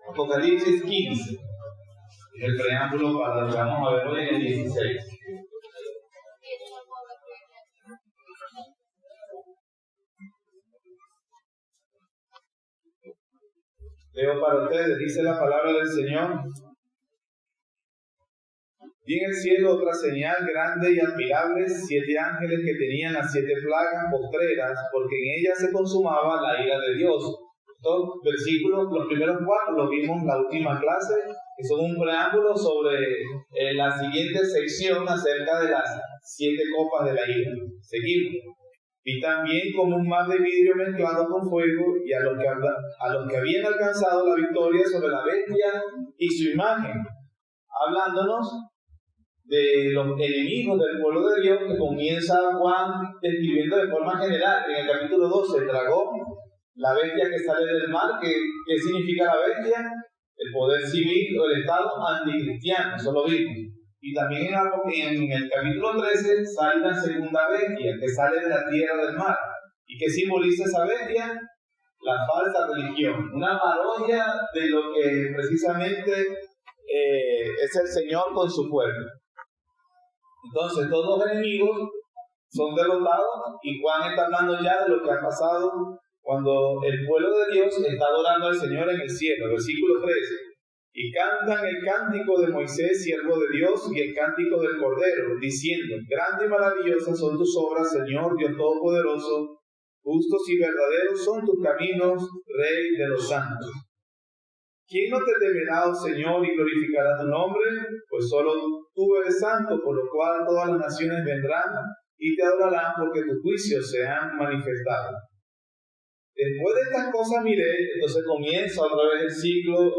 Apocalipsis 15. Es el preámbulo para lo que vamos a ver hoy en el 16. Leo para ustedes, dice la palabra del Señor. Vi en el cielo otra señal grande y admirable, 7 ángeles que tenían las 7 plagas postreras, porque en ellas se consumaba la ira de Dios. Estos versículos, los primeros 4, los vimos en la última clase, que son un preámbulo sobre la siguiente sección acerca de las 7 copas de la ira. Seguimos. Vi también como un mar de vidrio mezclado con fuego, y a los que habían alcanzado la victoria sobre la bestia y su imagen, hablándonos de los enemigos del pueblo de Dios, que comienza Juan describiendo de forma general. En el capítulo 12, el dragón, la bestia que sale del mar. ¿Qué significa la bestia? El poder civil o el estado anticristiano, eso lo vimos. Y también en el capítulo 13 sale una segunda bestia que sale de la tierra del mar. ¿Y qué simboliza esa bestia? La falsa religión, una parodia de lo que precisamente es el Señor con su pueblo. Entonces todos los enemigos son derrotados, y Juan está hablando ya de lo que ha pasado cuando el pueblo de Dios está adorando al Señor en el cielo. Versículo 13. Y cantan el cántico de Moisés, siervo de Dios, y el cántico del Cordero, diciendo: Grandes y maravillosas son tus obras, Señor Dios Todopoderoso, justos y verdaderos son tus caminos, Rey de los santos. ¿Quién no te temerá, oh Señor, y glorificará tu nombre? Pues solo tú eres santo, por lo cual todas las naciones vendrán y te adorarán, porque tus juicios se han manifestado. Después de estas cosas miré, entonces comienza otra vez el ciclo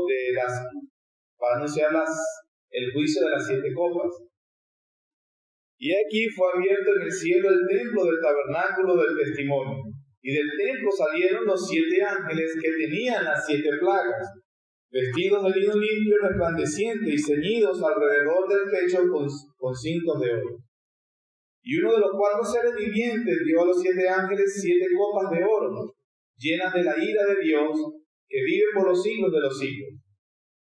para anunciar el juicio de las 7 copas. Y aquí fue abierto en el cielo el templo del tabernáculo del testimonio, y del templo salieron los 7 ángeles que tenían las 7 plagas, vestidos de lino limpio y resplandeciente, y ceñidos alrededor del pecho con cintos de oro. Y uno de los 4 seres vivientes dio a los 7 ángeles 7 copas de oro, llenas de la ira de Dios, que vive por los siglos de los siglos.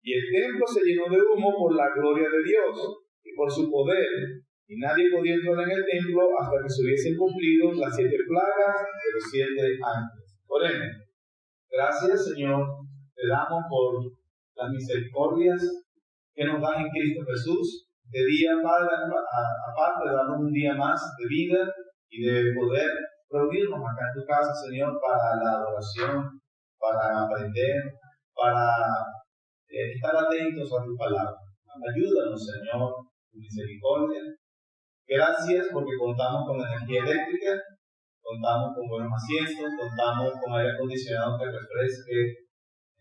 Y el templo se llenó de humo por la gloria de Dios y por su poder, y nadie podía entrar en el templo hasta que se hubiesen cumplido las 7 plagas de los 7 ángeles. Oremos. Gracias, Señor, te damos por las misericordias que nos das en Cristo Jesús. De día, Padre, aparte de darnos un día más de vida y de poder reunirnos acá en tu casa, Señor, para la adoración, para aprender, para estar atentos a tu palabra. Ayúdanos, Señor, tu misericordia. Gracias porque contamos con energía eléctrica, contamos con buenos asientos, contamos con aire acondicionado que refresque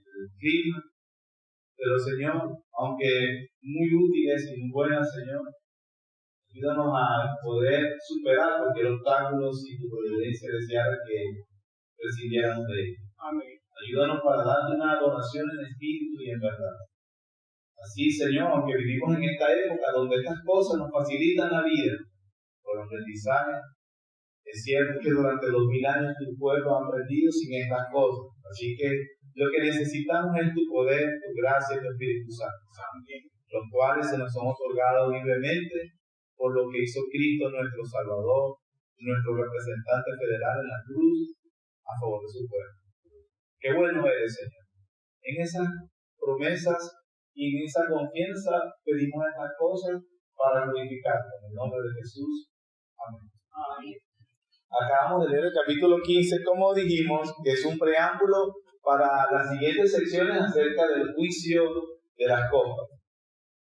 el clima. Pero, Señor, aunque muy útiles y muy buenas, Señor, ayúdanos a poder superar cualquier obstáculo si tu providencia deseara que recibiéramos de él. Amén. Ayúdanos para darte una adoración en espíritu y en verdad. Así, Señor, aunque vivimos en esta época donde estas cosas nos facilitan la vida por aprendizaje, es cierto que durante 2000 años tu pueblo ha aprendido sin estas cosas. Así que lo que necesitamos es tu poder, tu gracia y tu Espíritu Santo, los cuales se nos son otorgados libremente por lo que hizo Cristo nuestro Salvador, nuestro representante federal en la cruz, a favor de su pueblo. Qué bueno eres, Señor. En esas promesas y en esa confianza pedimos estas cosas para glorificarte. En el nombre de Jesús. Amén. Amén. Acabamos de leer el capítulo 15, como dijimos, que es un preámbulo para las siguientes secciones acerca del juicio de las copas.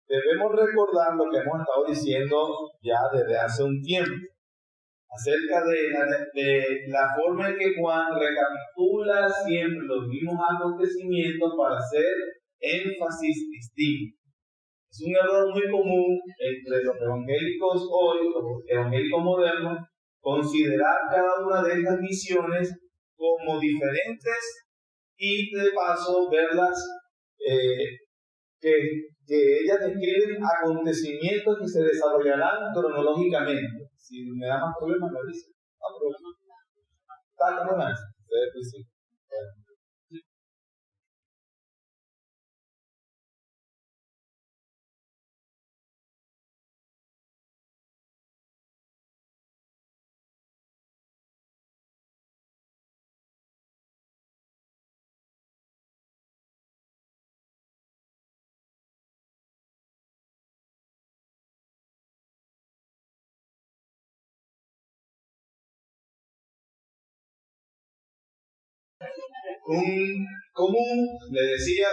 Debemos recordar lo que hemos estado diciendo ya desde hace un tiempo, acerca de la forma en que Juan recapitula siempre los mismos acontecimientos para hacer énfasis distinto. Es un error muy común entre los evangélicos hoy, los evangélicos modernos, considerar cada una de estas misiones como diferentes y de paso verlas que ellas describen acontecimientos que se desarrollarán cronológicamente. Si me da más problemas, me dice. No problema. Está como una. le decía,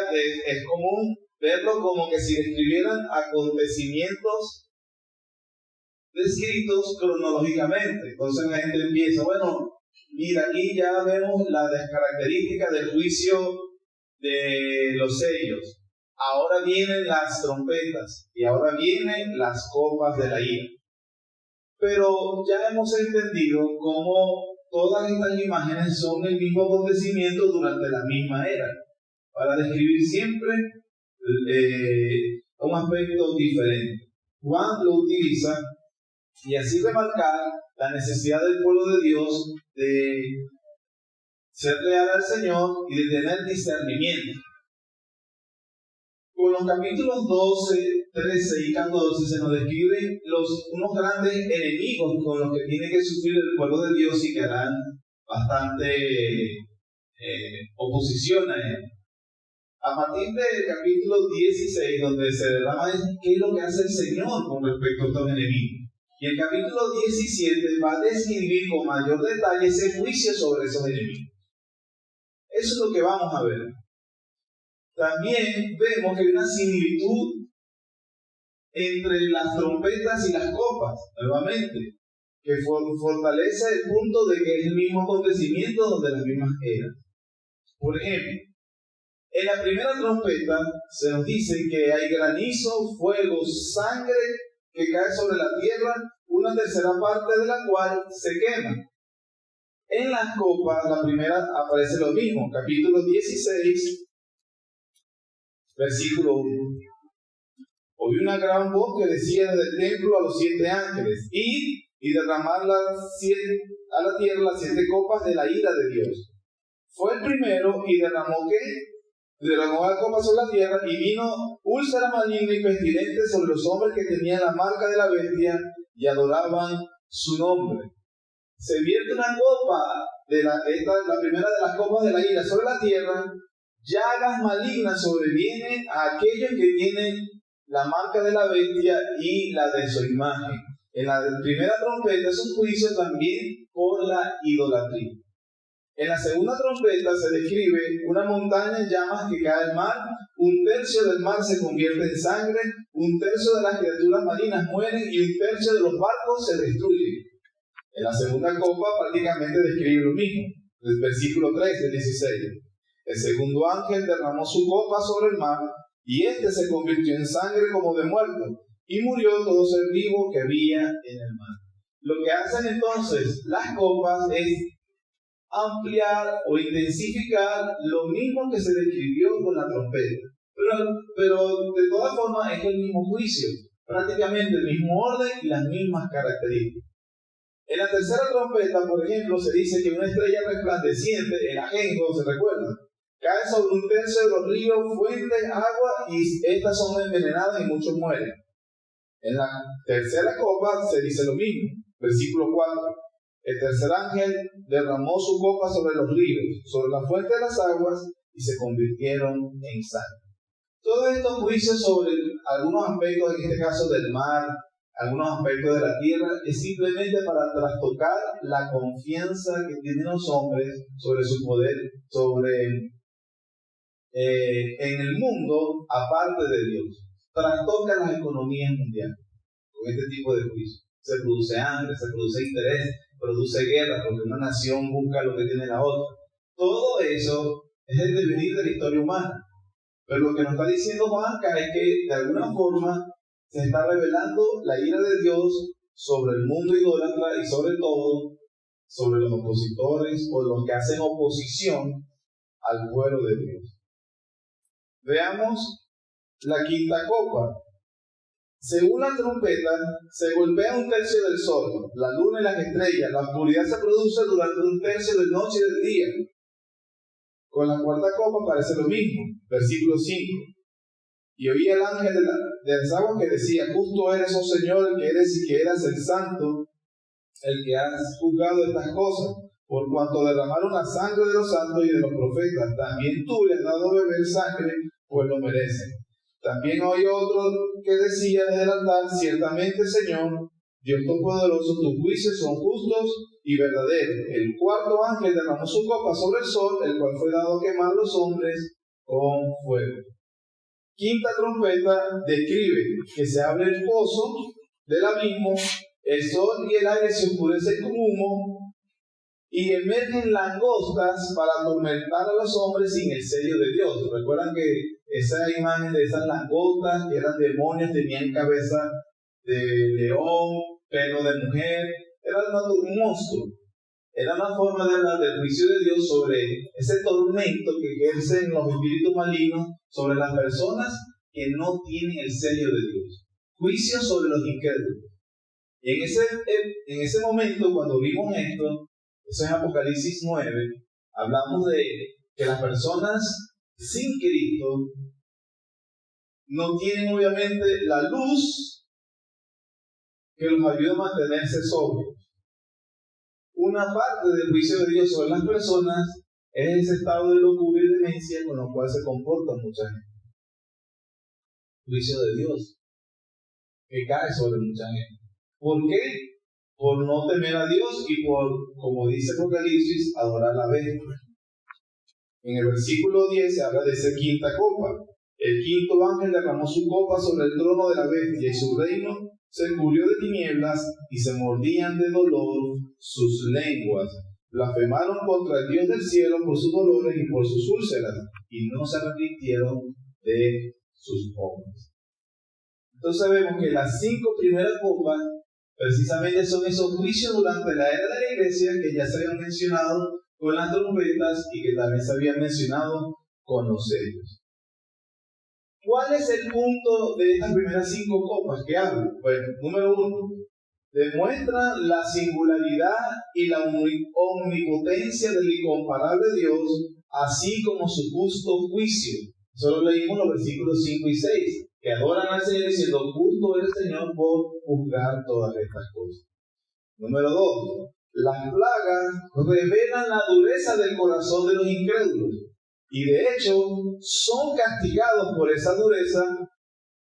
es común verlo como que si describieran acontecimientos descritos cronológicamente. Entonces la gente empieza, bueno, mira, aquí ya vemos las características del juicio de los sellos. Ahora vienen las trompetas y ahora vienen las copas de la ira. Pero ya hemos entendido cómo todas estas imágenes son el mismo acontecimiento durante la misma era, para describir siempre un aspecto diferente. Juan lo utiliza y así remarcar la necesidad del pueblo de Dios de ser leal al Señor y de tener discernimiento. Con los capítulos 12, 13 y 14 se nos describen unos grandes enemigos con los que tiene que sufrir el pueblo de Dios y que harán bastante oposición a él. A partir del capítulo 16, donde se derrama qué es lo que hace el Señor con respecto a estos enemigos. Y el capítulo 17 va a describir con mayor detalle ese juicio sobre esos enemigos. Eso es lo que vamos a ver. También vemos que hay una similitud entre las trompetas y las copas, nuevamente, que fortalece el punto de que es el mismo acontecimiento donde las mismas eran. Por ejemplo, en la primera trompeta se nos dice que hay granizo, fuego, sangre que cae sobre la tierra, una tercera parte de la cual se quema. En las copas, la primera aparece lo mismo, capítulo 16, versículo 1. Oí una gran voz que decía desde el templo a los 7 ángeles, y derramar a la tierra las 7 copas de la ira de Dios. Fue el primero y derramó la copa sobre la tierra, y vino úlcera maligna y pestilente sobre los hombres que tenían la marca de la bestia y adoraban su nombre. Se vierte una copa, la primera de las copas de la ira sobre la tierra, llagas malignas sobrevienen a aquellos que tienen la marca de la bestia y la de su imagen. En la primera trompeta es un juicio también por la idolatría. En la segunda trompeta se describe una montaña en llamas que cae al mar, 1/3 del mar se convierte en sangre, 1/3 de las criaturas marinas mueren y 1/3 de los barcos se destruyen. En la segunda copa prácticamente describe lo mismo, el versículo 3 del 16. El segundo ángel derramó su copa sobre el mar, y éste se convirtió en sangre como de muerto, y murió todo ser vivo que había en el mar. Lo que hacen entonces las copas es ampliar o intensificar lo mismo que se describió con la trompeta. Pero de todas formas es el mismo juicio, prácticamente el mismo orden y las mismas características. En la tercera trompeta, por ejemplo, se dice que una estrella resplandeciente, el ajenjo, ¿se recuerda?, cae sobre 1/3 de los ríos, fuentes, agua, y estas son envenenadas y muchos mueren. En la tercera copa se dice lo mismo, versículo 4. El tercer ángel derramó su copa sobre los ríos, sobre la fuente de las aguas, y se convirtieron en sangre. Todos estos juicios sobre algunos aspectos, en este caso del mar, algunos aspectos de la tierra, es simplemente para trastocar la confianza que tienen los hombres sobre su poder, en el mundo, aparte de Dios. Trastoca las economías mundiales con este tipo de juicios. Se produce hambre, se produce interés, produce guerra, porque una nación busca lo que tiene la otra. Todo eso es el devenir de la historia humana. Pero lo que nos está diciendo Juan acá es que de alguna forma se está revelando la ira de Dios sobre el mundo idólatra y sobre todo sobre los opositores o los que hacen oposición al pueblo de Dios. Veamos la quinta copa. Según la trompeta, se golpea 1/3 del sol, la luna y las estrellas. La oscuridad se produce durante 1/3 de noche y del día. Con la cuarta copa parece lo mismo. Versículo 5. Y oí el ángel de las aguas que decía: justo eres, oh Señor, el que eres y que eras el santo, el que has juzgado estas cosas, por cuanto derramaron la sangre de los santos y de los profetas. También tú le has dado a beber sangre, pues lo merecen. También oí otro que decía desde el altar: ciertamente, Señor, Dios Todopoderoso, tus juicios son justos y verdadero. El cuarto ángel derramó su copa sobre el sol, el cual fue dado a quemar los hombres con fuego. Quinta trompeta describe que se abre el pozo del abismo, el sol y el aire se oscurecen como humo, y emergen langostas para atormentar a los hombres sin el sello de Dios. Recuerdan que esa imagen de esas langostas que eran demonios, tenían cabeza de león, pelo de mujer, era un monstruo. Era una forma de hablar del juicio de Dios sobre ese tormento que ejercen los espíritus malignos sobre las personas que no tienen el sello de Dios. Juicio sobre los incrédulos. Y en ese momento, cuando vimos esto, eso es Apocalipsis 9, hablamos de que las personas sin Cristo no tienen obviamente la luz que los ayuda a mantenerse sobrios. Una parte del juicio de Dios sobre las personas es ese estado de locura y demencia con lo cual se comporta mucha gente. Juicio de Dios que cae sobre mucha gente. ¿Por qué? Por no temer a Dios y por, como dice Apocalipsis, adorar la bestia. En el versículo 10 se habla de esa quinta copa. El quinto ángel derramó su copa sobre el trono de la bestia y su reino se cubrió de tinieblas y se mordían de dolor sus lenguas. Blasfemaron contra el Dios del cielo por sus dolores y por sus úlceras y no se arrepintieron de sus obras. Entonces vemos que las 5 primeras copas precisamente son esos juicios durante la era de la iglesia que ya se habían mencionado con las trompetas y que también se habían mencionado con los sellos. ¿Cuál es el punto de estas primeras 5 copas que hablo? Bueno, número 1, demuestra la singularidad y la omnipotencia del incomparable Dios, así como su justo juicio. Solo leímos los versículos 5 y 6, que adoran al Señor diciendo, justo es el Señor por juzgar todas estas cosas. Número 2, las plagas revelan la dureza del corazón de los incrédulos. Y de hecho, son castigados por esa dureza,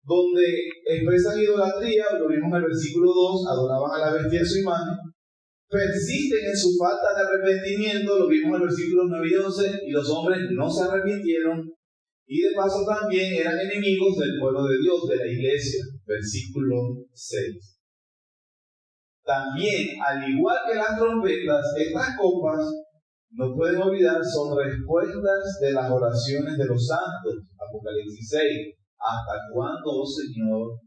donde expresan idolatría, lo vimos en el versículo 2, adoraban a la bestia en su imagen, persisten en su falta de arrepentimiento, lo vimos en el versículo 9 y 11, y los hombres no se arrepintieron, y de paso también eran enemigos del pueblo de Dios, de la iglesia, versículo 6. También, al igual que las trompetas, estas copas, no pueden olvidar, son respuestas de las oraciones de los santos. Apocalipsis 6. ¿Hasta cuándo, oh Señor,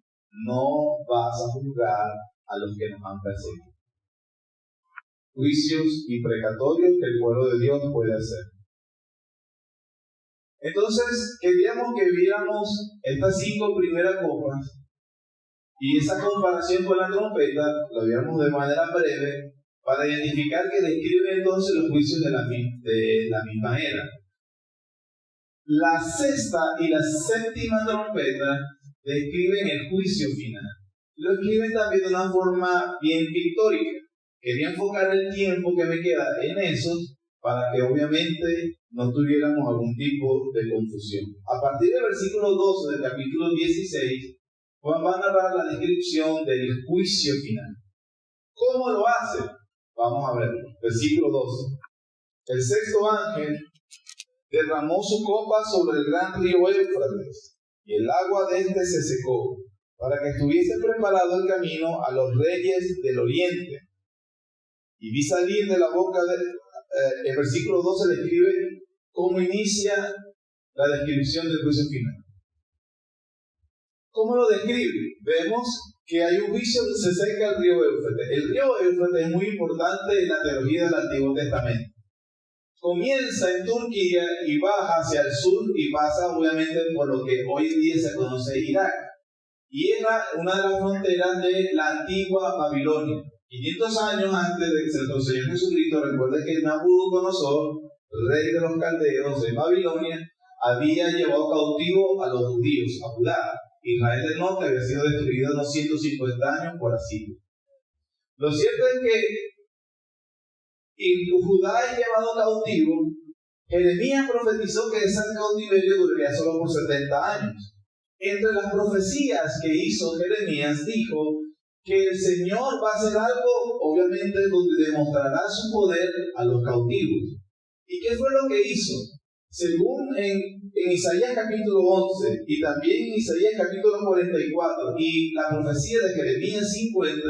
no vas a juzgar a los que nos han perseguido? Juicios imprecatorios que el pueblo de Dios puede hacer. Entonces, queríamos que viéramos estas 5 primeras copas y esa comparación con la trompeta, lo viéramos de manera breve, para identificar que describe entonces los juicios de la misma era. La sexta y la séptima trompeta describen el juicio final. Lo escriben también de una forma bien pictórica. Quería enfocar el tiempo que me queda en eso para que obviamente no tuviéramos algún tipo de confusión. A partir del versículo 12 del capítulo 16, Juan va a narrar la descripción del juicio final. ¿Cómo lo hace? Vamos a verlo. Versículo 12. El sexto ángel derramó su copa sobre el gran río Éufrates, y el agua de este se secó, para que estuviese preparado el camino a los reyes del oriente. Y vi salir de la boca el versículo 12 describe cómo inicia la descripción del juicio final. ¿Cómo lo describe? Vemos que hay un juicio donde se seca el río Éufrates. El río Éufrates es muy importante en la teología del Antiguo Testamento. Comienza en Turquía y baja hacia el sur y pasa obviamente por lo que hoy en día se conoce Irak. Y era una de las fronteras de la antigua Babilonia. 500 años antes de que nuestro Señor Jesucristo, recuerde que Nabucodonosor, rey de los caldeos de Babilonia, había llevado cautivo a los judíos, a Judá. Israel del norte había sido destruido unos 150 años por Asiria. Lo cierto es que Judá es llevado cautivo. Jeremías profetizó que ese cautiverio duraría solo por 70 años. Entre las profecías que hizo Jeremías dijo que el Señor va a hacer algo, obviamente, donde demostrará su poder a los cautivos. ¿Y qué fue lo que hizo? Según en Isaías capítulo 11 y también en Isaías capítulo 44 y la profecía de Jeremías 50,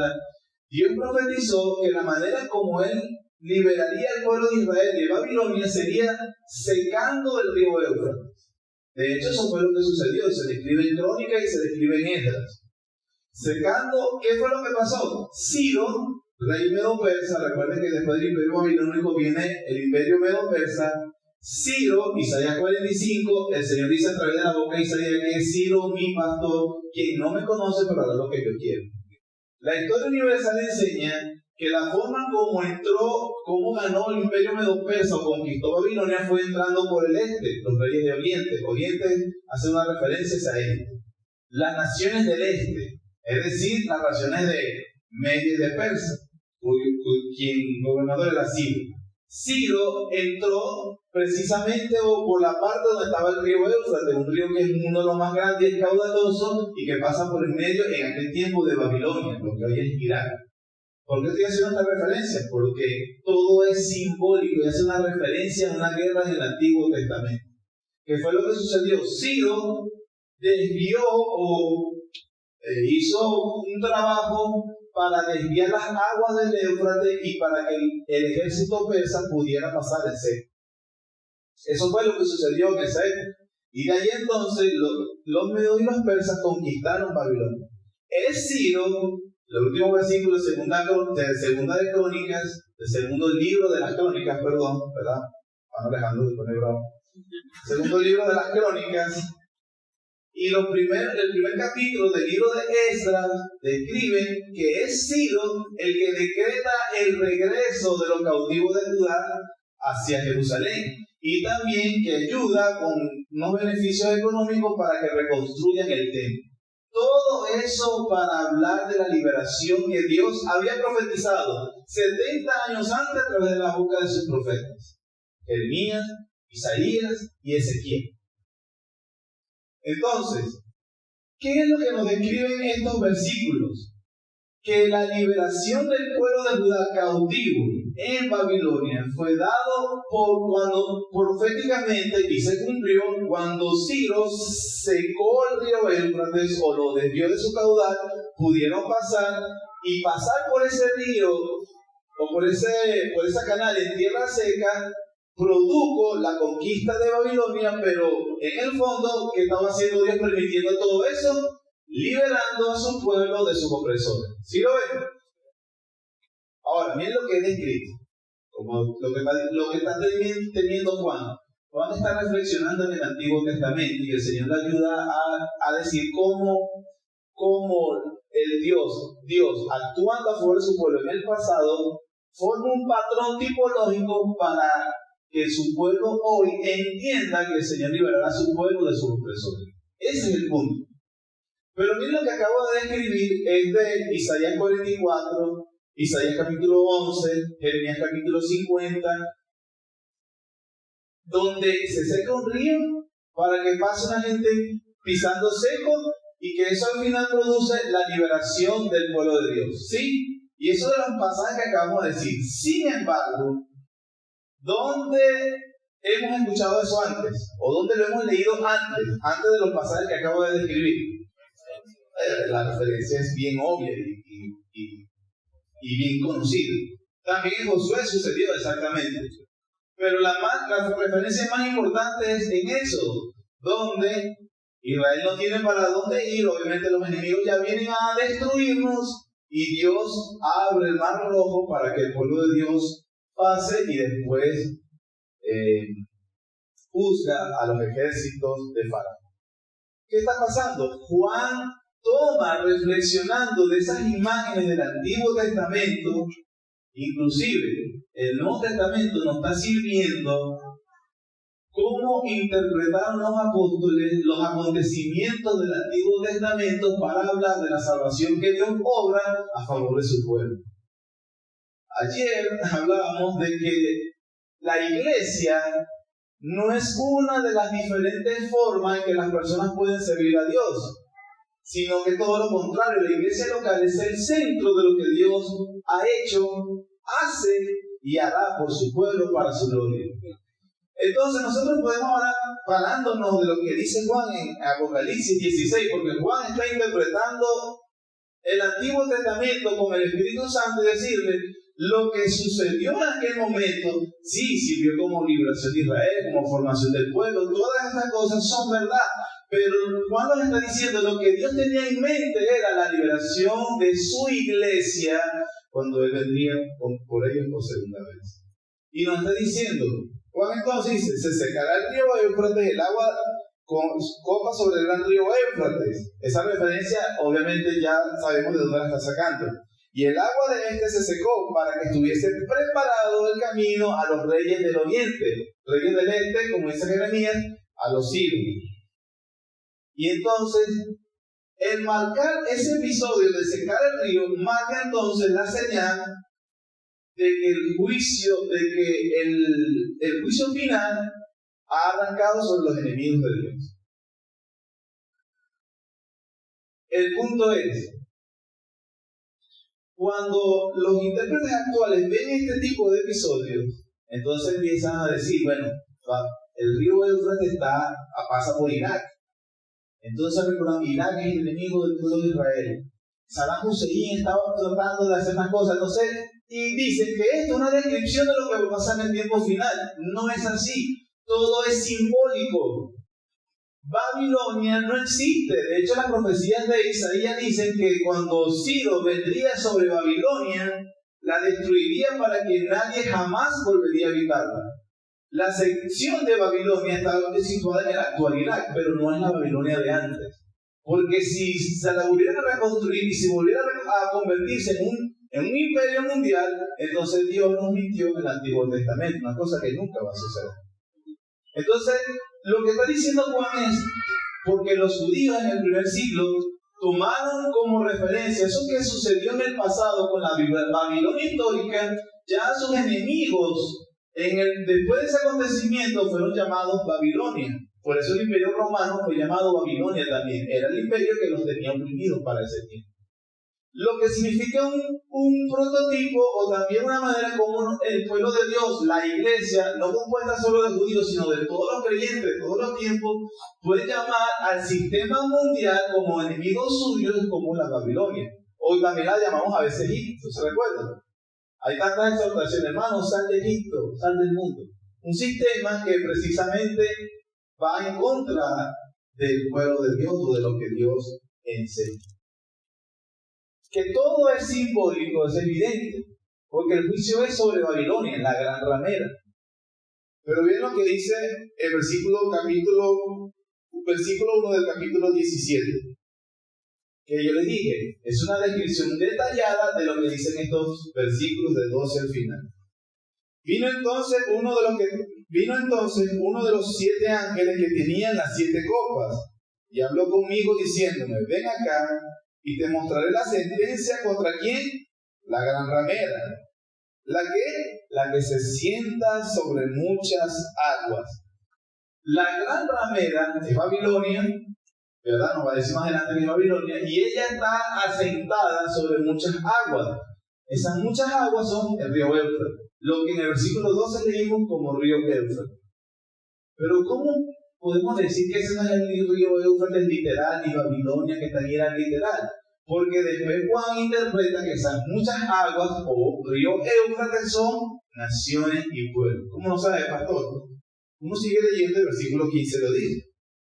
Dios profetizó que la manera como Él liberaría al pueblo de Israel de Babilonia sería secando el río Éufrates. De hecho, eso fue lo que sucedió. Se describe en Crónicas y se describe en Esdras. Secando, ¿qué fue lo que pasó? Ciro, rey medo-persa, recuerden que después del imperio babilónico viene el imperio medo-persa. Ciro, Isaías 45, el Señor dice a través de la boca de Isaías que es Ciro mi pastor, quien no me conoce pero hará lo que yo quiero. La historia universal enseña que la forma como entró, cómo ganó el imperio medo-persa o conquistó Babilonia fue entrando por el este, los reyes de Oriente. Oriente hace una referencia a este. Las naciones del este, es decir, las naciones de Media y de Persa, quien gobernador era Ciro. Ciro entró precisamente por la parte donde estaba el río Éufrates, un río que es uno de los más grandes y caudalosos y que pasa por el medio en aquel tiempo de Babilonia, lo que hoy es Irak. ¿Por qué estoy haciendo esta referencia? Porque todo es simbólico y hace una referencia a una guerra en el Antiguo Testamento. ¿Qué fue lo que sucedió? Ciro desvió o hizo un trabajo para desviar las aguas del Éufrates y para que el ejército persa pudiera pasar el seco. Eso fue lo que sucedió en esa época. Y de ahí entonces los medos y los persas conquistaron Babilonia. Es Ciro, el último versículo de segunda de Crónicas, el segundo libro de las Crónicas, perdón, ¿verdad? Van Alejandro de poner bravo. Segundo libro de las Crónicas. Y el primer capítulo del libro de Esdras describen que es Ciro el que decreta el regreso de los cautivos de Judá hacia Jerusalén. Y también que ayuda con unos beneficios económicos para que reconstruyan el templo. Todo eso para hablar de la liberación que Dios había profetizado 70 años antes a través de la boca de sus profetas. Jeremías, Isaías y Ezequiel. Entonces, ¿qué es lo que nos describen estos versículos? Que la liberación del pueblo de Judá cautivo en Babilonia fue dado cuando proféticamente, y se cumplió, cuando Ciro secó el río Éufrates o lo desvió de su caudal, pudieron pasar y pasar por ese río o por esa canal en tierra seca. Produjo la conquista de Babilonia, pero en el fondo, ¿qué estaba haciendo Dios permitiendo todo eso? Liberando a su pueblo de sus opresores. ¿Sí lo ven? Ahora, miren lo que es descrito, como lo que está teniendo Juan. Juan está reflexionando en el Antiguo Testamento y el Señor le ayuda a decir cómo el Dios, actuando a favor de su pueblo en el pasado, forma un patrón tipológico para que su pueblo hoy entienda que el Señor liberará a su pueblo de sus opresores. Ese es el punto. Pero miren lo que acabo de describir es de Isaías 44, Isaías capítulo 11, Jeremías capítulo 50, donde se seca un río para que pase una gente pisando seco y que eso al final produce la liberación del pueblo de Dios. ¿Sí? Y eso de los pasajes que acabamos de decir. Sin embargo, ¿dónde hemos escuchado eso antes? ¿O dónde lo hemos leído antes de los pasajes que acabo de describir? La referencia es bien obvia y bien conocida. También en Josué sucedió exactamente. Pero la referencia más importante es en Éxodo, donde Israel no tiene para dónde ir. Obviamente los enemigos ya vienen a destruirnos y Dios abre el mar rojo para que el pueblo de Dios pase y después juzga a los ejércitos de Faraón. ¿Qué está pasando? Juan toma, reflexionando de esas imágenes del Antiguo Testamento, inclusive el Nuevo Testamento nos está sirviendo cómo interpretaron los apóstoles los acontecimientos del Antiguo Testamento para hablar de la salvación que Dios obra a favor de su pueblo. Ayer hablábamos de que la iglesia no es una de las diferentes formas en que las personas pueden servir a Dios. sino que todo lo contrario, la iglesia local es el centro de lo que Dios ha hecho, hace y hará por su pueblo para su gloria. Entonces nosotros podemos hablar parándonos de lo que dice Juan en Apocalipsis 16, porque Juan está interpretando el Antiguo Testamento con el Espíritu Santo y decirle lo que sucedió en aquel momento, sí, sirvió como liberación de Israel, como formación del pueblo, todas estas cosas son verdad, pero Juan nos está diciendo lo que Dios tenía en mente era la liberación de su iglesia cuando Él vendría por ellos por segunda vez. Y nos está diciendo, Juan entonces dice, se secará el río Éufrates, el agua copa sobre el gran río Éufrates. Esa referencia obviamente ya sabemos de dónde la está sacando. Y el agua de este se secó para que estuviese preparado el camino a los reyes del oriente, reyes del este, como dice Jeremías, a los sirios. Y entonces, el marcar ese episodio de secar el río, marca entonces la señal de que el juicio final ha arrancado sobre los enemigos de Dios. El punto es, cuando los intérpretes actuales ven este tipo de episodios, entonces empiezan a decir, bueno, el río Éufrates pasa por Irak. Entonces recuerdan, Irak es el enemigo del pueblo de Israel. Saddam Hussein estaba tratando de hacer más cosas, entonces, y dicen que esto es una descripción de lo que va a pasar en el tiempo final. No es así, todo es simbólico. Babilonia no existe. De hecho, las profecías de Isaías dicen que cuando Ciro vendría sobre Babilonia, la destruiría para que nadie jamás volvería a habitarla. La sección de Babilonia está situada en el actual Irak, pero no es la Babilonia de antes. Porque si se la volviera a reconstruir y si volviera a convertirse en un imperio mundial, entonces Dios nos mintió en el Antiguo Testamento, una cosa que nunca va a suceder. Entonces, lo que está diciendo Juan es, porque los judíos en el primer siglo tomaron como referencia eso que sucedió en el pasado con la Babilonia histórica, ya sus enemigos, después de ese acontecimiento, fueron llamados Babilonia. Por eso el imperio romano fue llamado Babilonia también. Era el imperio que los tenía oprimidos para ese tiempo. Lo que significa un prototipo o también una manera como el pueblo de Dios, la iglesia, no compuesta solo de judíos, sino de todos los creyentes de todos los tiempos, puede llamar al sistema mundial como enemigos suyos como la Babilonia. Hoy también la llamamos a veces Egipto, ¿se recuerdan? Hay tantas exhortaciones, hermanos, sal de Egipto, sal del mundo. Un sistema que precisamente va en contra del pueblo de Dios o de lo que Dios enseña. Que todo es simbólico, es evidente, porque el juicio es sobre Babilonia, la gran ramera. Pero bien lo que dice el versículo 1 del capítulo 17, que yo les dije, es una descripción detallada de lo que dicen estos versículos de 12 al final. Vino entonces uno de los 7 ángeles que tenían las 7 copas, y habló conmigo diciéndome, ven acá, y te mostraré la sentencia contra quién, la gran ramera, la que se sienta sobre muchas aguas. La gran ramera es Babilonia, ¿verdad? Nos va a decir más adelante que es Babilonia, y ella está asentada sobre muchas aguas. Esas muchas aguas son el río Éufrates, lo que en el versículo 12 leímos como río Éufrates. Pero ¿cómo podemos decir que ese no es el río Éufrates literal ni Babilonia que también era literal? Porque después Juan interpreta que esas muchas aguas o río Éufrates son naciones y pueblos. ¿Cómo no sabe, pastor? Uno sigue leyendo el versículo 15 lo dice.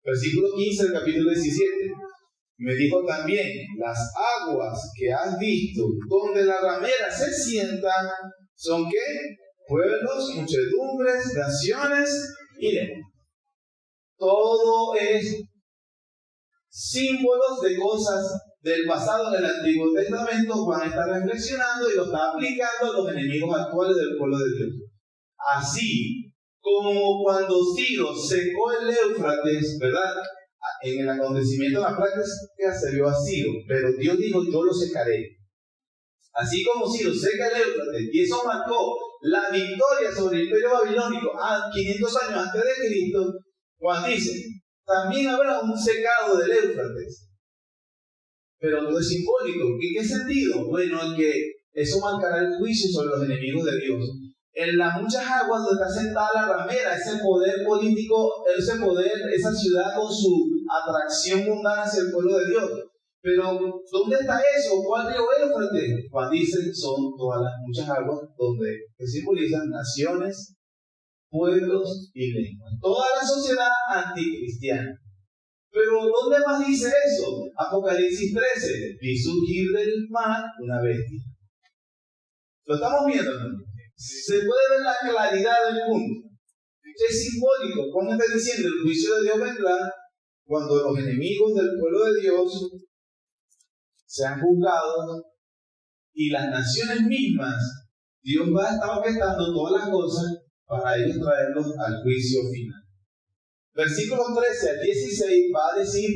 Versículo 15 del capítulo 17. Me dijo también, las aguas que has visto donde la ramera se sienta, ¿son qué? Pueblos, muchedumbres, naciones y lenguas. Todo es símbolos de cosas del pasado en el Antiguo Testamento. Juan está reflexionando y lo está aplicando a los enemigos actuales del pueblo de Dios. Así como cuando Ciro secó el Éufrates, ¿verdad? En el acontecimiento de la práctica se vio a Ciro, pero Dios dijo, yo lo secaré. Así como Ciro seca el Éufrates, y eso marcó la victoria sobre el imperio babilónico 500 años antes de Cristo, Juan dice, también habrá un secado del Éufrates. pero todo es simbólico. ¿En qué sentido? Bueno, en que eso marcará el juicio sobre los enemigos de Dios. En las muchas aguas donde está sentada la ramera, ese poder político, ese poder, esa ciudad con su atracción mundana hacia el pueblo de Dios. Pero, ¿dónde está eso? ¿Cuál río Éufrates? Juan dice, son todas las muchas aguas que simbolizan naciones, pueblos y lenguas. Toda la sociedad anticristiana. Pero, ¿dónde más dice eso? Apocalipsis 13. Vi surgir del mar una bestia. ¿Lo estamos viendo, no? Se puede ver la claridad del punto. Es simbólico. ¿Cómo está diciendo? El juicio de Dios vendrá cuando los enemigos del pueblo de Dios sean juzgados y las naciones mismas, Dios va a estar orquestando todas las cosas para ellos traerlos al juicio final. Versículos 13 al 16 va a decir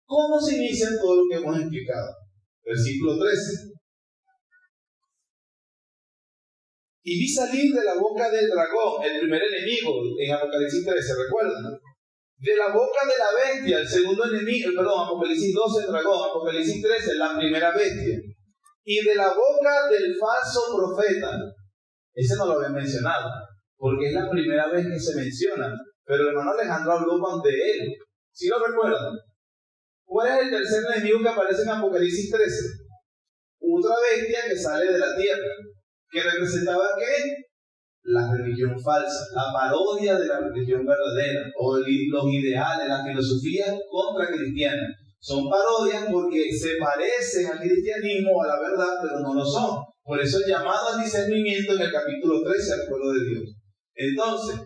cómo se inicia todo lo que hemos explicado. Versículo 13. Y vi salir de la boca del dragón, el primer enemigo, en Apocalipsis 13, ¿recuerdan? De la boca de la bestia, el segundo enemigo, Apocalipsis 12, el dragón, Apocalipsis 13, la primera bestia. Y de la boca del falso profeta, ese no lo había mencionado, porque es la primera vez que se menciona, pero el hermano Alejandro habló de él. ¿Sí lo recuerdan? ¿Cuál es el tercer enemigo que aparece en Apocalipsis 13? Otra bestia que sale de la tierra. ¿Que representaba qué? La religión falsa, la parodia de la religión verdadera, o los ideales, la filosofía contracristiana. Son parodias porque se parecen al cristianismo, a la verdad, pero no lo son. Por eso es llamado al discernimiento en el capítulo 13 al pueblo de Dios. Entonces,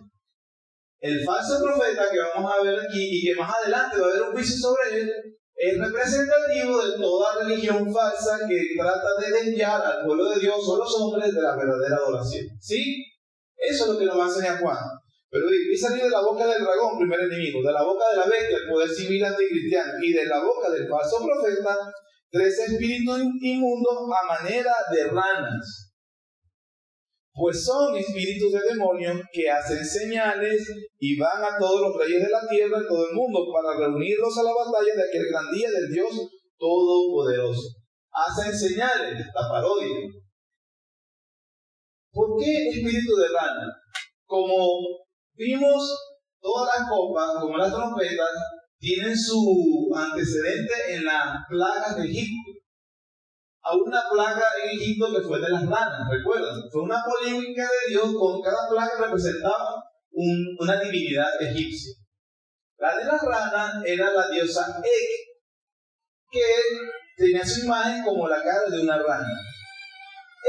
el falso profeta que vamos a ver aquí y que más adelante va a haber un juicio sobre él, es representativo de toda religión falsa que trata de desviar al pueblo de Dios o los hombres de la verdadera adoración. ¿Sí? Eso es lo que nos va a enseñar Juan. Pero vi salir de la boca del dragón, primer enemigo, de la boca de la bestia, el poder civil anticristiano, y de la boca del falso profeta, 3 espíritus inmundos a manera de ranas. Pues son espíritus de demonios que hacen señales y van a todos los reyes de la tierra en todo el mundo para reunirlos a la batalla de aquel gran día del Dios Todopoderoso. Hacen señales, la parodia. ¿Por qué espíritu de rana? Como vimos, todas las copas, como las trompetas, tienen su antecedente en las plagas de Egipto. A una plaga en Egipto que fue de las ranas, ¿recuerdan? Fue una polémica de Dios, con cada plaga representaba una divinidad egipcia. La de las ranas era la diosa Ek, que tenía su imagen como la cara de una rana.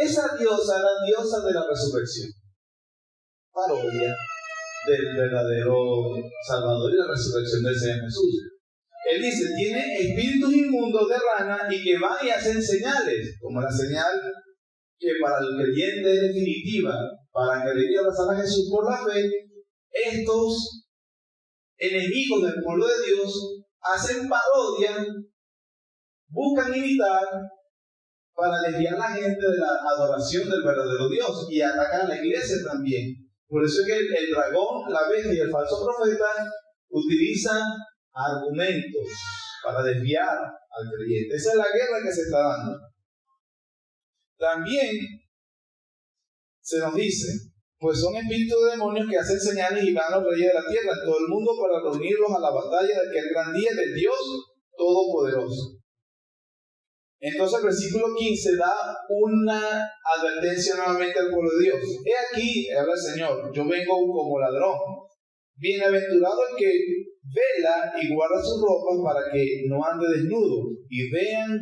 Esa diosa era la diosa de la resurrección, parodia del verdadero Salvador y la resurrección del Señor Jesús. Él dice, tiene espíritus inmundos de rana y que van y hacen señales, como la señal que para el creyente es definitiva, para que le abrazar a Jesús por la fe. Estos enemigos del pueblo de Dios hacen parodia, buscan imitar para desviar a la gente de la adoración del verdadero Dios y atacar a la iglesia también. Por eso es que el dragón, la bestia y el falso profeta utilizan argumentos para desviar al creyente. Esa es la guerra que se está dando. También se nos dice, pues son espíritus de demonios que hacen señales y van a los reyes de la tierra en todo el mundo para reunirlos a la batalla de aquel gran día del Dios Todopoderoso. Entonces el versículo 15 da una advertencia nuevamente al pueblo de Dios. He aquí, habla el Señor, yo vengo como ladrón. Bienaventurado el que vela y guarda sus ropas para que no ande desnudo y vean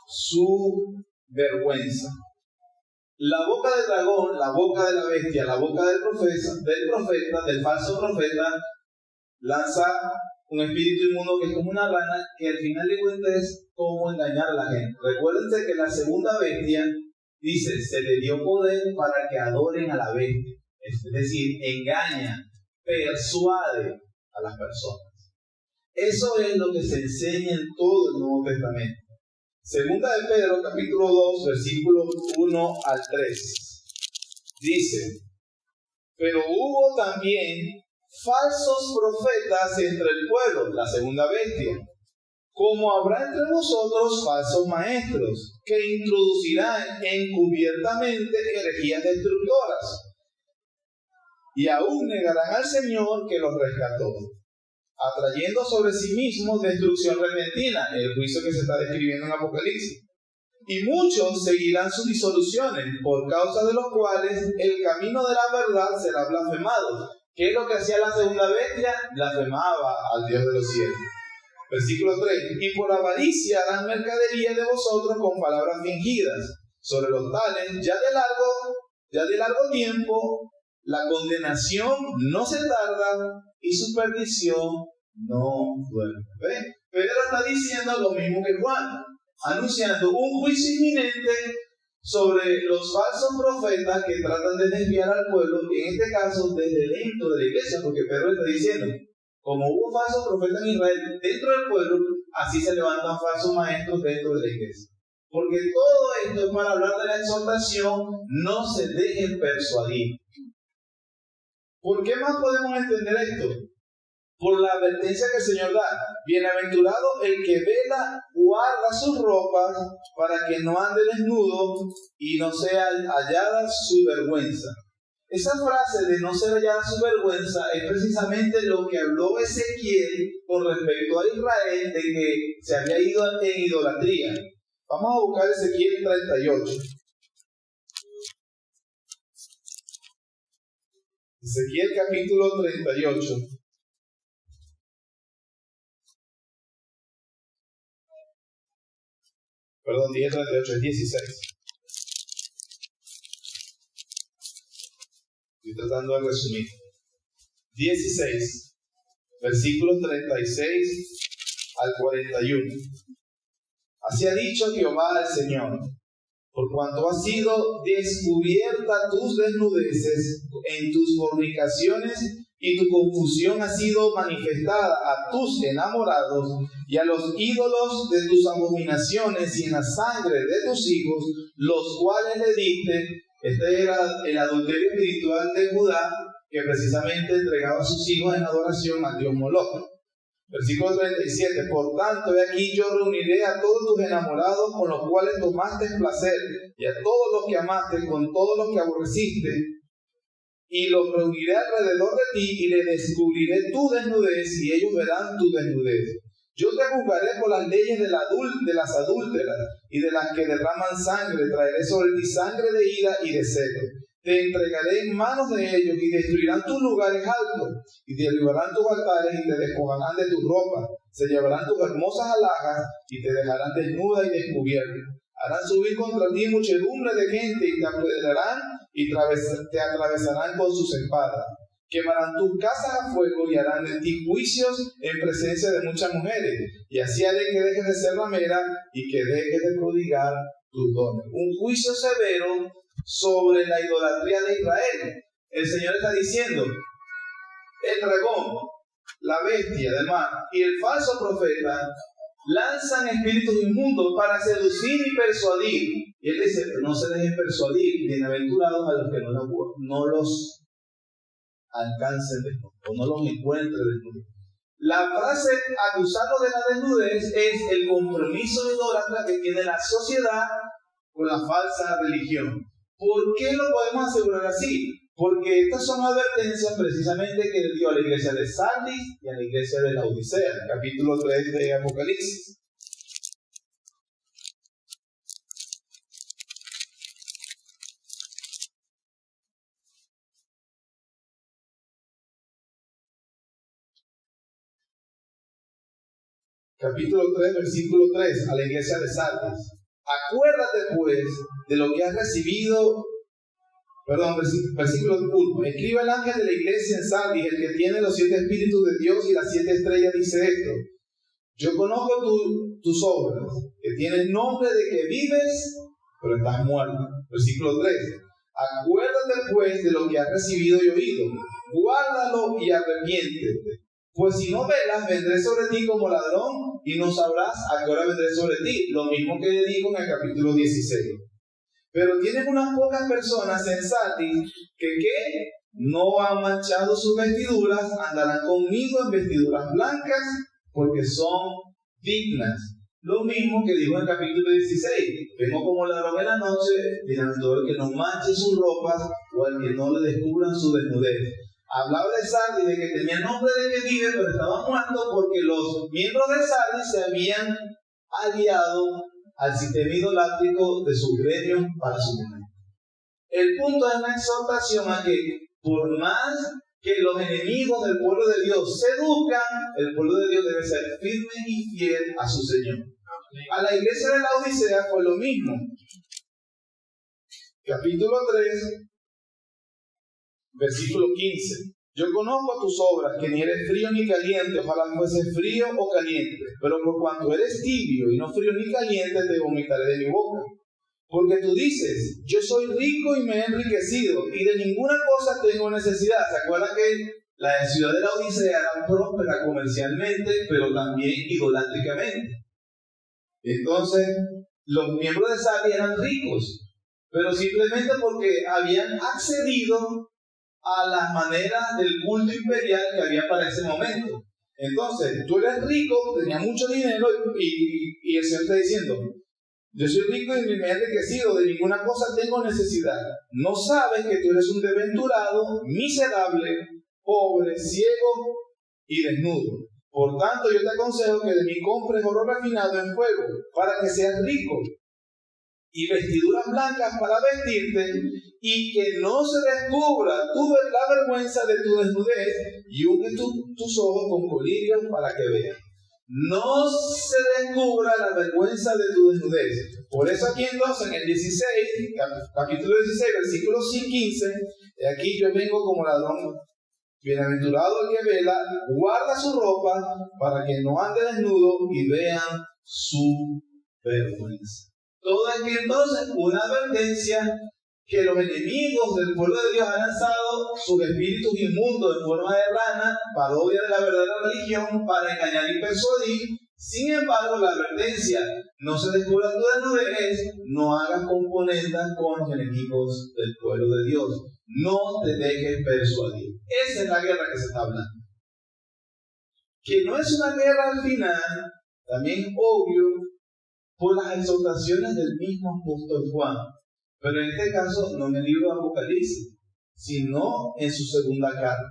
su vergüenza. La boca del dragón, la boca de la bestia, la boca del profeta, del falso profeta, lanza un espíritu inmundo que es como una rana, que al final de cuentas es cómo engañar a la gente. Recuérdense que la segunda bestia dice, se le dio poder para que adoren a la bestia. Es decir, engaña, persuade a las personas. Eso es lo que se enseña en todo el Nuevo Testamento. Segunda de Pedro, capítulo 2, versículos 1 al 3. Dice, pero hubo también falsos profetas entre el pueblo, la segunda bestia, como habrá entre vosotros falsos maestros, que introducirán encubiertamente herejías destructoras, y aún negarán al Señor que los rescató, atrayendo sobre sí mismos destrucción repentina, el juicio que se está describiendo en Apocalipsis. Y muchos seguirán sus disoluciones, por causa de los cuales el camino de la verdad será blasfemado. ¿Qué es lo que hacía la segunda bestia? Blasfemaba al Dios de los cielos. Versículo 3. Y por avaricia harán mercadería de vosotros con palabras fingidas. Sobre los tales, ya de largo tiempo, la condenación no se tarda y su perdición no duerme. ¿Ve? Pedro está diciendo lo mismo que Juan, anunciando un juicio inminente sobre los falsos profetas que tratan de desviar al pueblo, y en este caso desde dentro de la iglesia, porque Pedro está diciendo, como hubo falsos profetas en Israel dentro del pueblo, así se levantan falsos maestros dentro de la iglesia. Porque todo esto es para hablar de la exhortación, no se dejen persuadir. ¿Por qué más podemos entender esto? Por la advertencia que el Señor da. Bienaventurado el que vela, guarda sus ropas para que no ande desnudo y no sea hallada su vergüenza. Esa frase de no ser hallada su vergüenza es precisamente lo que habló Ezequiel con respecto a Israel, de que se había ido en idolatría. Vamos a buscar Ezequiel 38. Ezequiel capítulo 38. Perdón, dije 38, es 16. Estoy tratando de resumir. 16, versículos 36 al 41. Así ha dicho Jehová el Señor: por cuanto ha sido descubierta tus desnudeces en tus fornicaciones, y tu confusión ha sido manifestada a tus enamorados y a los ídolos de tus abominaciones y en la sangre de tus hijos, los cuales le diste. Este era el adulterio espiritual de Judá, que precisamente entregaba a sus hijos en adoración al dios Moloch. Versículo 37. Por tanto, he aquí yo reuniré a todos tus enamorados con los cuales tomaste placer, y a todos los que amaste con todos los que aborreciste, y los reuniré alrededor de ti, y le descubriré tu desnudez, y ellos verán tu desnudez. Yo te juzgaré por las leyes de las adúlteras y de las que derraman sangre. Traeré sobre ti sangre de ira y de celo. Te entregaré en manos de ellos, y destruirán tus lugares altos, y derribarán tus altares, y te despojarán de tus ropas. Se llevarán tus hermosas alhajas, y te dejarán desnuda y descubierta. Harán subir contra ti muchedumbre de gente, y te apoderarán y te atravesarán con sus espadas. Quemarán tus casas a fuego y harán de ti juicios en presencia de muchas mujeres. Y así haré que dejes de ser ramera y que dejes de prodigar tus dones. Un juicio severo sobre la idolatría de Israel. El Señor está diciendo: el dragón, la bestia del mar y el falso profeta lanzan espíritus inmundos para seducir y persuadir. Y Él dice: no se dejen persuadir, bienaventurados a los que no los alcancen desnudos o no los encuentren desnudos. La frase acusado de la desnudez es el compromiso idólatra que tiene la sociedad con la falsa religión. ¿Por qué lo podemos asegurar así? Porque estas son advertencias precisamente que Él dio a la iglesia de Sardis y a la iglesia de Laodicea, capítulo 3 de Apocalipsis. Capítulo 3, versículo 3, a la iglesia de Sardis. Acuérdate pues de lo que has recibido. Versículo 1. Escribe el ángel de la iglesia en Sardis, el que tiene los 7 espíritus de Dios y las 7 estrellas, dice esto: yo conozco tus obras, que tienes nombre de que vives, pero estás muerto. Versículo 3. Acuérdate pues de lo que has recibido y oído, guárdalo y arrepiéntete. Pues si no velas, vendré sobre ti como ladrón, y no sabrás a qué hora vendré sobre ti. Lo mismo que dijo en el capítulo 16. Pero tienen unas pocas personas en Sardis que no han manchado sus vestiduras, andarán conmigo en vestiduras blancas, porque son dignas. Lo mismo que dijo en el capítulo 16, vengo como ladrón en la noche, bienaventurado el que no manche sus ropas o el que no le descubran su desnudez. Hablaba de Sardis, de que tenía nombre de que vive, pero estaba muerto porque los miembros de Sardis se habían aliado al sistema idolátrico de sus gremios para su momento. El punto es una exhortación a que, por más que los enemigos del pueblo de Dios seduzcan, el pueblo de Dios debe ser firme y fiel a su Señor. A la iglesia de la Odisea fue lo mismo. Capítulo 3, versículo 15. Yo conozco tus obras, que ni eres frío ni caliente, ojalá fuese frío o caliente, pero por cuanto eres tibio y no frío ni caliente, te vomitaré de mi boca. Porque tú dices, yo soy rico y me he enriquecido, y de ninguna cosa tengo necesidad. ¿Se acuerdan que la ciudad de la Odisea era próspera comercialmente, pero también idolátricamente? Entonces, los miembros de Sardis eran ricos, pero simplemente porque habían accedido a las maneras del culto imperial que había para ese momento. Entonces, tú eres rico, tenías mucho dinero, y el Señor está diciendo, yo soy rico y me he enriquecido, de ninguna cosa tengo necesidad. No sabes que tú eres un desventurado, miserable, pobre, ciego y desnudo. Por tanto, yo te aconsejo que de mí compres oro refinado en fuego, para que seas rico, y vestiduras blancas para vestirte, y que no se descubra la vergüenza de tu desnudez, y unge tus ojos con colirios para que veas. No se descubra la vergüenza de tu desnudez. Por eso aquí entonces en el 16, capítulo 16, versículo 15, aquí yo vengo como ladrón. Bienaventurado el que vela, guarda su ropa para que no ande desnudo y vean su vergüenza. Todo es que entonces una advertencia que los enemigos del pueblo de Dios han lanzado sus espíritus inmundos en forma de rana, parodia de la verdadera religión, para engañar y persuadir. Sin embargo, la advertencia, no se descubra tu desnudez, no hagas componendas con los enemigos del pueblo de Dios. No te dejes persuadir. Esa es la guerra que se está hablando. Que no es una guerra al final, también obvio, por las exhortaciones del mismo apóstol Juan. Pero en este caso, no en el libro de Apocalipsis, sino en su segunda carta.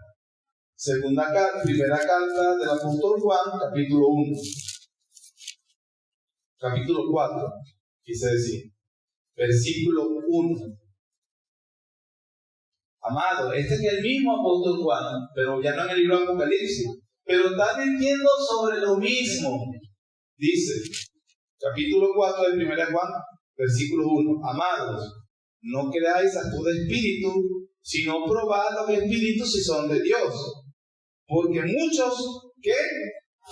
Primera carta del apóstol Juan, capítulo 1. Capítulo 4, quise decir. Versículo 1. Amado, este es el mismo apóstol Juan, pero ya no en el libro de Apocalipsis. Pero está advirtiendo sobre lo mismo. Dice, capítulo 4 de 1 Juan, versículo 1. Amados, no creáis a todo espíritu, sino probad los espíritus si son de Dios. Porque muchos, ¿qué?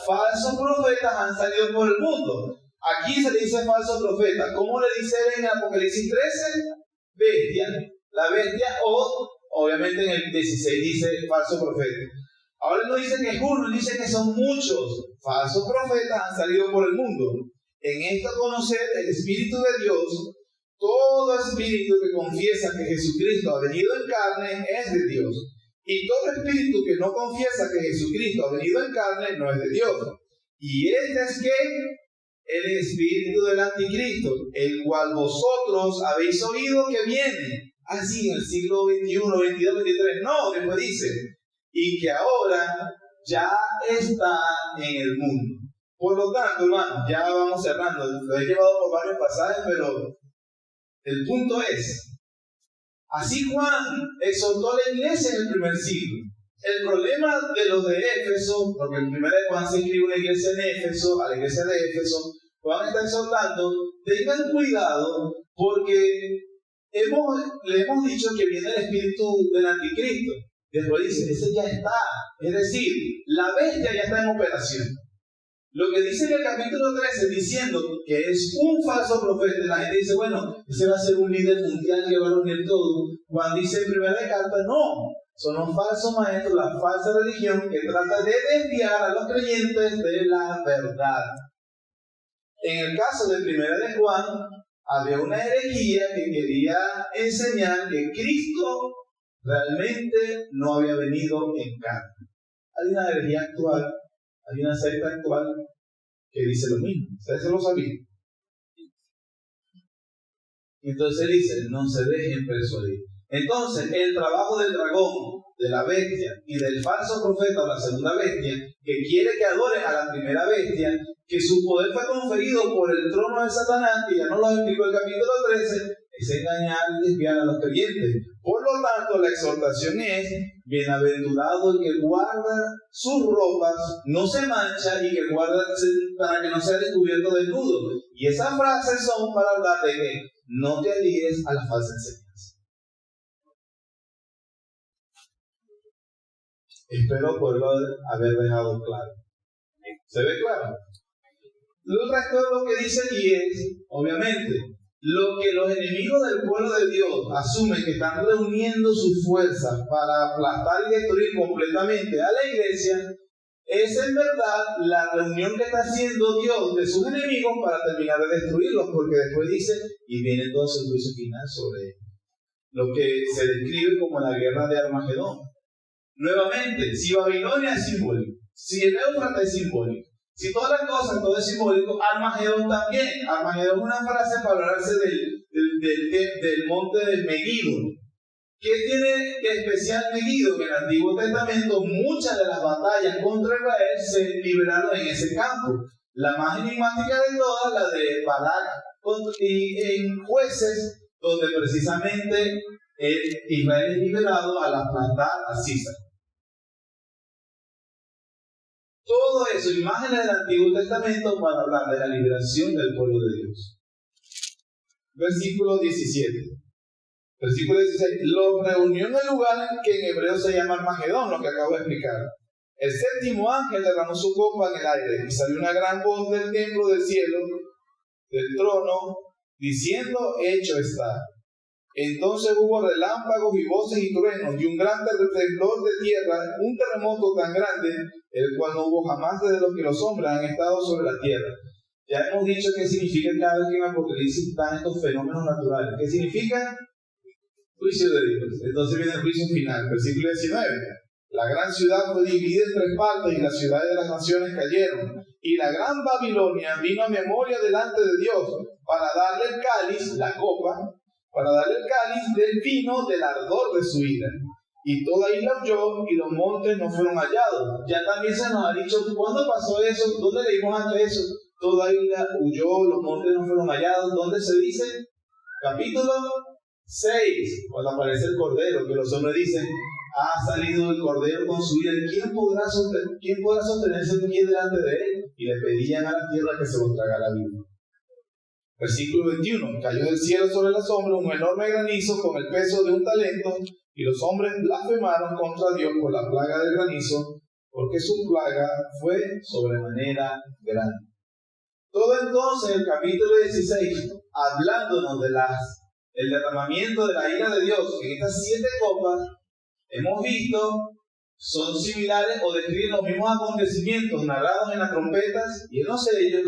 Falsos profetas han salido por el mundo. Aquí se le dice falso profeta. ¿Cómo le dice en Apocalipsis 13? Bestia. La bestia, o obviamente en el 16 dice falso profeta. Ahora no dice que es uno, dice que son muchos falsos profetas han salido por el mundo. En esto conocer el Espíritu de Dios. Todo espíritu que confiesa que Jesucristo ha venido en carne es de Dios. Y todo espíritu que no confiesa que Jesucristo ha venido en carne no es de Dios. Y este es que el espíritu del anticristo, el cual vosotros habéis oído que viene. Así en el siglo XXI, 22, 23. No, después dice, y que ahora ya está en el mundo. Por lo tanto, hermano, ya vamos cerrando. Lo he llevado por varios pasajes, pero el punto es, así Juan exhortó a la iglesia en el primer siglo. El problema de los de Éfeso, porque el primer de Juan se escribe una iglesia en Éfeso, a la iglesia de Éfeso, Juan está exhortando, tengan cuidado, porque le hemos dicho que viene el espíritu del anticristo. Después dice, ese ya está. Es decir, la bestia ya está en operación. Lo que dice en el capítulo 13, diciendo que es un falso profeta, la gente dice, bueno, ese va a ser un líder mundial que va a reunir todo. Juan dice en primera carta, no, son los falsos maestros, la falsa religión que trata de desviar a los creyentes de la verdad. En el caso de primera de Juan, había una herejía que quería enseñar que Cristo realmente no había venido en carne. Hay una herejía actual, hay una secta actual que dice lo mismo. ¿Ustedes se lo sabían? Entonces él dice, no se dejen persuadir. Entonces, el trabajo del dragón, de la bestia y del falso profeta o la segunda bestia, que quiere que adoren a la primera bestia, que su poder fue conferido por el trono de Satanás, que ya nos lo explicó el capítulo 13, es engañar y desviar a los creyentes. Por lo tanto, la exhortación es, bienaventurado el que guarda sus ropas, no se mancha y que guarda para que no sea descubierto desnudo. Y esas frases son para hablar de que no te alíes a la falsa enseñanza. Espero poderlo haber dejado claro. ¿Se ve claro? El resto de lo que dice aquí es, obviamente, lo que los enemigos del pueblo de Dios asumen que están reuniendo sus fuerzas para aplastar y destruir completamente a la iglesia, es en verdad la reunión que está haciendo Dios de sus enemigos para terminar de destruirlos, porque después dice, y viene entonces el juicio final sobre ellos. Lo que se describe como la guerra de Armagedón. Nuevamente, si Babilonia es simbólico, si el Éufrates es simbólico, si todas las cosas, todo es simbólico, Armagedón también. Armagedón es una frase para hablarse del monte de Megiddo. ¿Qué tiene de especial Megiddo? Que en el Antiguo Testamento muchas de las batallas contra Israel se liberaron en ese campo. La más enigmática de todas, la de Barak y en Jueces, donde precisamente Israel es liberado al aplastar a Císara. Todo eso, imágenes del Antiguo Testamento para hablar de la liberación del pueblo de Dios. Versículo 17. Versículo 16. Los reunió en el lugar que en hebreo se llama Armagedón, lo que acabo de explicar. El séptimo ángel derramó su copa en el aire y salió una gran voz del templo del cielo, del trono, diciendo, hecho está. Entonces hubo relámpagos y voces y truenos y un gran temblor de tierra, un terremoto tan grande, el cual no hubo jamás desde los que los hombres han estado sobre la tierra. Ya hemos dicho qué significa cada vez que en Apocalipsis están estos fenómenos naturales. ¿Qué significa? Juicio de Dios. Entonces viene el juicio final, versículo 19. La gran ciudad fue dividida en tres partes y las ciudades de las naciones cayeron. Y la gran Babilonia vino a memoria delante de Dios para darle el cáliz, la copa, para darle el cáliz del vino del ardor de su ira. Y toda isla huyó y los montes no fueron hallados. Ya también se nos ha dicho, ¿cuándo pasó eso? ¿Dónde leímos antes eso? Toda isla huyó, los montes no fueron hallados. ¿Dónde se dice? Capítulo 6, cuando aparece el Cordero, que los hombres dicen, ha salido el Cordero con su ira. ¿Quién podrá sostenerse en pie delante de él? Y le pedían a la tierra que se lo tragara vivo. Versículo 21. Cayó del cielo sobre los hombres un enorme granizo con el peso de un talento, y los hombres blasfemaron contra Dios por la plaga del granizo, porque su plaga fue sobremanera grande. Todo entonces el capítulo 16, hablándonos del derramamiento de la ira de Dios en estas 7 copas, hemos visto, son similares o describen los mismos acontecimientos narrados en las trompetas y en los sellos.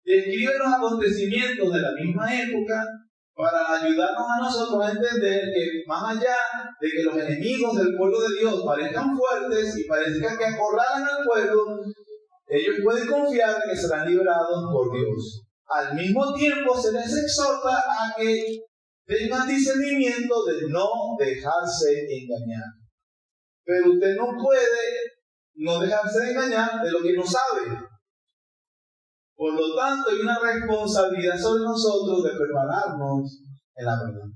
Describe los acontecimientos de la misma época para ayudarnos a nosotros a entender que más allá de que los enemigos del pueblo de Dios parezcan fuertes y parezcan que acorralan al pueblo, ellos pueden confiar que serán liberados por Dios. Al mismo tiempo se les exhorta a que tengan discernimiento de no dejarse engañar. Pero usted no puede no dejarse engañar de lo que no sabe. Por lo tanto, hay una responsabilidad sobre nosotros de prepararnos en la verdad,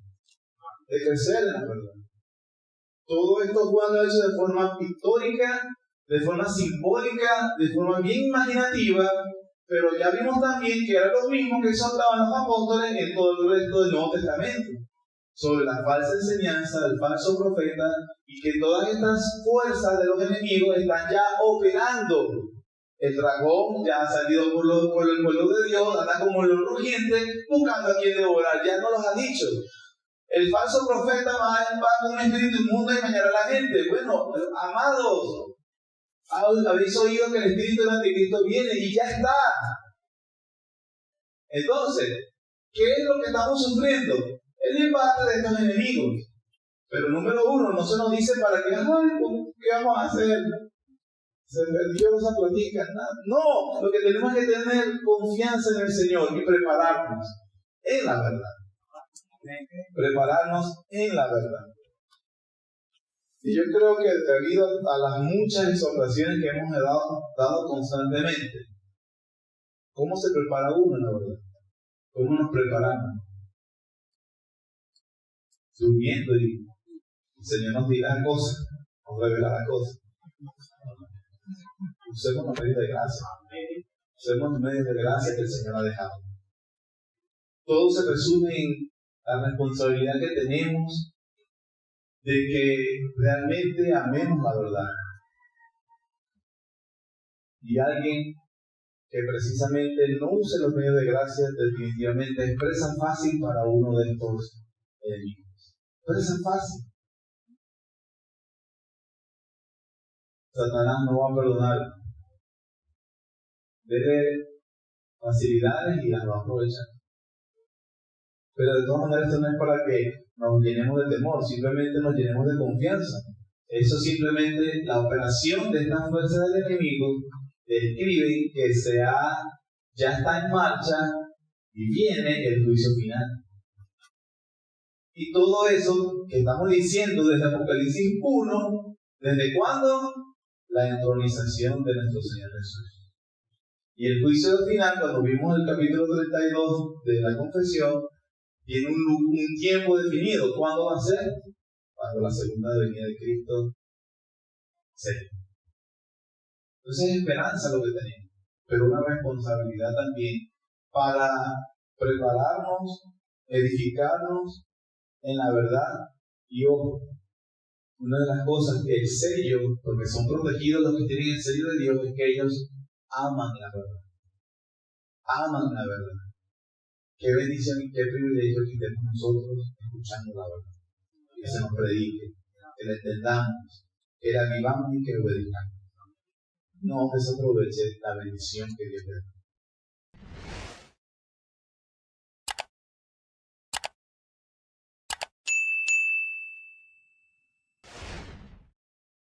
de crecer en la verdad. Todo esto Juan lo ha hecho de forma pictórica, de forma simbólica, de forma bien imaginativa, pero ya vimos también que era lo mismo que exhortaban los apóstoles en todo el resto del Nuevo Testamento, sobre la falsa enseñanza del falso profeta y que todas estas fuerzas de los enemigos están ya operando. El dragón ya ha salido por el pueblo de Dios, anda como el león rugiente buscando a quien devorar. Ya nos los ha dicho. El falso profeta va con un espíritu inmundo a engañar a la gente. Bueno, amados, habéis oído que el espíritu del anticristo viene y ya está. Entonces, ¿qué es lo que estamos sufriendo? El embate de estos enemigos. Pero número 1, no se nos dice para qué, ¿qué vamos a hacer? Se perdió esa platica, nada. No, lo que tenemos es que tener confianza en el Señor y prepararnos en la verdad. Prepararnos en la verdad. Y yo creo que debido a las muchas exhortaciones que hemos dado constantemente, ¿cómo se prepara uno en la verdad? ¿Cómo nos preparamos? Durmiendo y el Señor nos dirá cosas, nos revelará cosas. Usemos los medios de gracia. Usemos los medios de gracia que el Señor ha dejado. Todo se resume en la responsabilidad que tenemos de que realmente amemos la verdad. Y alguien que precisamente no use los medios de gracia definitivamente es presa fácil para uno de estos enemigos. Presa fácil. Satanás no va a perdonar. Debe facilidades y las va a aprovechar. Pero de todas maneras esto no es para que nos llenemos de temor, simplemente nos llenemos de confianza. Eso simplemente, la operación de esta fuerza del enemigo describe que ya está en marcha y viene el juicio final. Y todo eso que estamos diciendo desde Apocalipsis 1, ¿desde cuándo? La entronización de nuestro Señor Jesús. Y el juicio final, cuando vimos el capítulo 32 de la confesión, tiene un tiempo definido. ¿Cuándo va a ser? Cuando la segunda venida de Cristo sea. Entonces es esperanza lo que tenemos, pero una responsabilidad también para prepararnos, edificarnos en la verdad. Y ojo, una de las cosas que el sello, porque son protegidos los que tienen el sello de Dios, es que ellos aman la verdad. Aman la verdad. Qué bendición y qué privilegio que tenemos nosotros escuchando la verdad. Que se nos predique, que la entendamos, que la vivamos y que obedezcamos. No desaproveche la bendición que Dios le da.